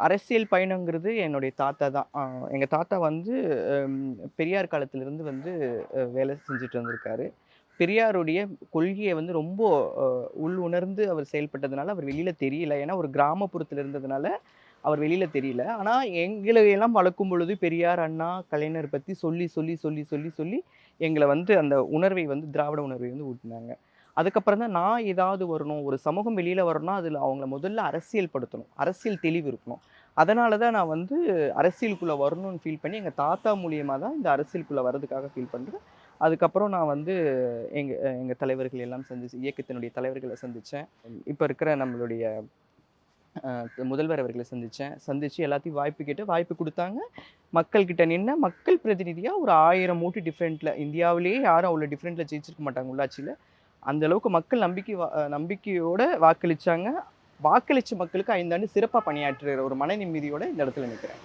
அரசியல் பயணங்கிறது என்னுடைய தாத்தா தான். எங்க தாத்தா வந்து பெரியார் காலத்திலிருந்து வந்து வேலை செஞ்சுட்டு இருந்திருக்காரு. பெரியாருடைய கொள்கைய வந்து ரொம்ப அ உள் உணர்ந்து அவர் செயல்பட்டதுனால, அவர் வெளியில தெரியல. ஏன்னா ஒரு கிராமப்புறத்தில இருந்ததுனால, அவர் வெளியில தெரியல. ஆனா எங்களை எல்லாம் வளர்க்கும் பொழுது பெரியார், அண்ணா, கலைஞர் பத்தி சொல்லி, சொல்லி, சொல்லி, சொல்லி, சொல்லி எங்கள வந்து அந்த உணர்வை வந்து திராவிட உணர்வை வந்து ஊட்டுனாங்க. அதுக்கப்புறம் தான் நான் ஏதாவது வரணும், ஒரு சமூகம் வெளியில வரணும்னா, அதில அவங்கள முதல்ல அரசியல் படுத்தணும். அரசியல் தெளிவு இருக்கணும். அதனால தான் நான் வந்து அரசியலுக்குள்ள வரணும்னு ஃபீல் பண்ணி, எங்க தாத்தா மூலியமா தான் இந்த அரசியலுக்குள்ள வரதுக்காக ஃபீல் பண்றேன். அதுக்கப்புறம் நான் வந்து எங்க எங்க தலைவர்கள் எல்லாம் சந்திச்சு இயக்கத்தினுடைய தலைவர்கள சந்திச்சேன். இப்ப இருக்கிற நம்மளுடைய முதல்வர் அவர்கள சந்திச்சேன். சந்திச்சு எல்லாத்தையும் வாய்ப்பு கேட்டு வாய்ப்பு குடுத்தாங்க. மக்கள் கிட்ட நின்னு மக்கள் பிரதிநிதியா ஒரு 1000 ஓட்டு டிஃபரண்ட்ல இந்தியாவிலேயே யாரும் அவ்வளோ டிஃபரண்ட்ல ஜெயிச்சிருக்க மாட்டாங்க உள்ளாட்சியில. அந்த அளவுக்கு மக்கள் நம்பிக்கையோட வாக்களிச்சாங்க. வாக்களிச்ச மக்களுக்கு 5 ஆண்டு சிறப்பா பணியாற்றுற ஒரு மன நிம்மதியோட இந்த இடத்துல நிக்கிறேன்.